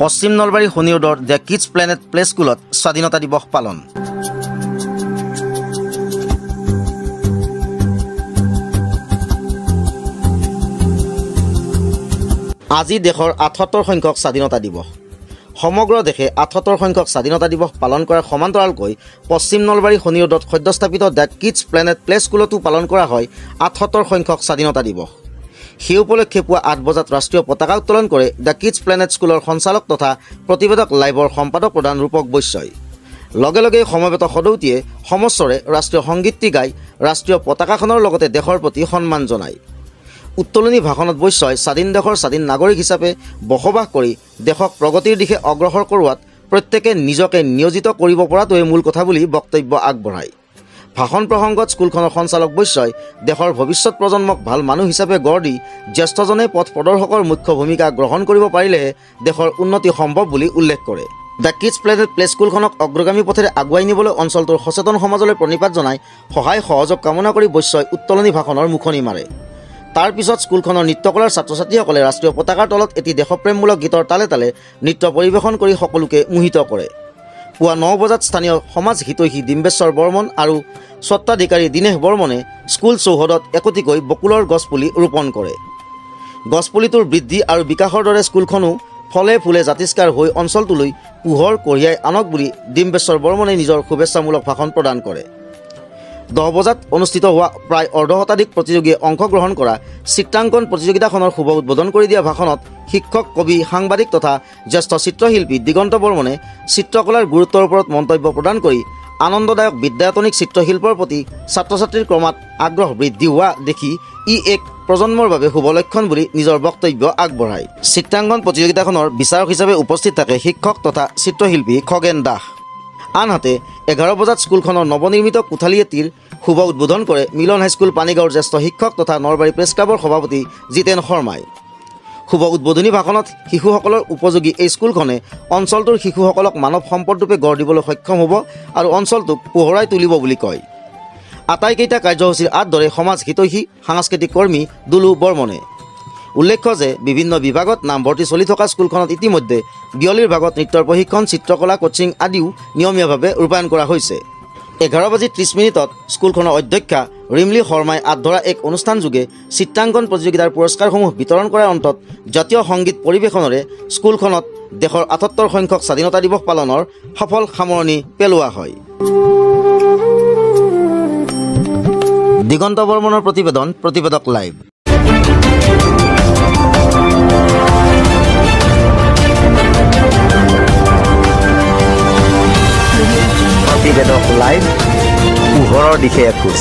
পশ্চিম নলবাৰী শনিউডৰ the kids planet play স্কুলত স্বাধীনতা দিৱস পালন। আজি দেশৰ ৭৮ সংখ্যক স্বাধীনতা দিৱস। সমগ্ৰ দেশে ৭৮ সংখ্যক স্বাধীনতা দিৱস পালন কৰাৰ সমান্তৰালকৈ পশ্চিম নলবাৰী শনিউডত সদ্যস্থাপিত দ্য কিডছ প্লেনেট প্লে স্কুলতো পালন কৰা হয় ৭৮ সংখ্যক স্বাধীনতা দিৱস। সেই উপলক্ষে পুৱা ৮ বজাত ৰাষ্ট্ৰীয় পতাকা উত্তোলন কৰে দ্য কিডছ প্লেনেট স্কুলৰ সঞ্চালক তথা প্ৰতিবেদক লাইভৰ সম্পাদক প্ৰধান ৰূপক বৈশ্যই। লগে লগে সমবেত সদৌতিয়ে সমস্বৰে ৰাষ্ট্ৰীয় সংগীতটি গাই ৰাষ্ট্ৰীয় পতাকাখনৰ লগতে দেশৰ প্ৰতি সন্মান জনায়। উত্তোলনী ভাষণত বৈশ্যই স্বাধীন দেশৰ স্বাধীন নাগৰিক হিচাপে বসবাস কৰি দেশক প্ৰগতিৰ দিশে অগ্ৰসৰ কৰোৱাত প্ৰত্যেকে নিজকে নিয়োজিত কৰিব পৰাটোৱে মূল কথা বুলি বক্তব্য আগবঢ়ায়। ভাষণ প্ৰসংগত স্কুলখনৰ সঞ্চালক বৈশ্যই দেশৰ ভৱিষ্যত প্ৰজন্মক ভাল মানুহ হিচাপে গঢ় দি জ্যেষ্ঠজনে পথ প্ৰদৰ্শকৰ মুখ্য ভূমিকা গ্ৰহণ কৰিব পাৰিলেহে দেশৰ উন্নতি সম্ভৱ বুলি উল্লেখ কৰে। দ্য কিডছ প্লেনেট প্লে স্কুলখনক অগ্ৰগামী পথেৰে আগুৱাই নিবলৈ অঞ্চলটোৰ সচেতন সমাজলৈ প্ৰণিপাত জনাই সহায় সহযোগ কামনা কৰি বৈশ্যই উত্তোলনী ভাষণৰ মুখনি মাৰে। তাৰ পিছত স্কুলখনৰ নৃত্যকলাৰ ছাত্ৰ ছাত্ৰীসকলে ৰাষ্ট্ৰীয় পতাকাৰ তলত এটি দেশপ্ৰেমমূলক গীতৰ তালে তালে নৃত্য পৰিৱেশন কৰি সকলোকে মোহিত কৰে। পুৱা ৯ বজাত স্থানীয় সমাজ হিতৈষী ডিম্বেশ্বৰ বৰ্মন আৰু স্বত্বাধিকাৰী দীনেশ বৰ্মনে স্কুল চৌহদত একোটিকৈ বকুলৰ গছপুলি ৰোপণ কৰে। গছপুলিটোৰ বৃদ্ধি আৰু বিকাশৰ দৰে স্কুলখনো ফলে ফুলে জাতিষ্কাৰ হৈ অঞ্চলটোলৈ পোহৰ কঢ়িয়াই আনক বুলি ডিম্বেশ্বৰ বৰ্মনে নিজৰ শুভেচ্ছামূলক ভাষণ প্ৰদান কৰে। 10 বজাত অনুষ্ঠিত হোৱা প্ৰায় অৰ্ধশতাধিক প্ৰতিযোগীয়ে অংশগ্ৰহণ কৰা চিত্ৰাংকন প্ৰতিযোগিতাখনৰ শুভ উদ্বোধন কৰি দিয়া ভাষণত শিক্ষক, কবি, সাংবাদিক তথা জ্যেষ্ঠ চিত্ৰশিল্পী দিগন্ত বৰ্মনে চিত্ৰকলাৰ গুৰুত্বৰ ওপৰত মন্তব্য প্ৰদান কৰি আনন্দদায়ক বিদ্যায়তনিক চিত্ৰশিল্পৰ প্ৰতি ছাত্ৰ ছাত্ৰীৰ ক্ৰমাৎ আগ্ৰহ বৃদ্ধি হোৱা দেখি ই এক প্ৰজন্মৰ বাবে শুভ লক্ষণ বুলি নিজৰ বক্তব্য আগবঢ়ায়। চিত্ৰাংকন প্ৰতিযোগিতাখনৰ বিচাৰক হিচাপে উপস্থিত থাকে শিক্ষক তথা চিত্ৰশিল্পী খগেন দাস। আনহাতে 11 বজাত স্কুলখনৰ নৱনিৰ্মিত কোঠালী এটিৰ শুভ উদ্বোধন কৰে মিলন হাইস্কুল পানীগাঁৱৰ জ্যেষ্ঠ শিক্ষক তথা নলবাৰী প্ৰেছ ক্লাবৰ সভাপতি জিতেন শৰ্মাই। শুভ উদ্বোধনী ভাষণত শিশুসকলৰ উপযোগী এই স্কুলখনে অঞ্চলটোৰ শিশুসকলক মানৱ সম্পদৰূপে গঢ় দিবলৈ সক্ষম হ'ব আৰু অঞ্চলটোক পোহৰাই তুলিব বুলি কয়। আটাইকেইটা কাৰ্যসূচীৰ আদৰে সমাজ হিতৈষী সাংস্কৃতিক কৰ্মী দুলু বৰ্মনে। উল্লেখ্য যে বিভিন্ন বিভাগত নামভৰ্তি চলি থকা স্কুলখনত ইতিমধ্যে বিয়লিৰ ভাগত নৃত্যৰ প্ৰশিক্ষণ, চিত্ৰকলা কোচিং আদিও নিয়মীয়াভাৱে ৰূপায়ণ কৰা হৈছে। 11:30 স্কুলখনৰ অধ্যক্ষা ৰিমলি শৰ্মাই আগধৰা এক অনুষ্ঠানযোগে চিত্ৰাংকন প্ৰতিযোগিতাৰ পুৰস্কাৰসমূহ বিতৰণ কৰাৰ অন্তত জাতীয় সংগীত পৰিৱেশনেৰে স্কুলখনত দেশৰ ৭৮ সংখ্যক স্বাধীনতা দিৱস পালনৰ সফল সামৰণি পেলোৱা হয়। দিগন্ত বৰ্মনৰ প্ৰতিবেদন, প্ৰতিবেদক লাইভ। প্ৰতিবেদক লাইভ, পোহৰৰ দিশে এখোজ।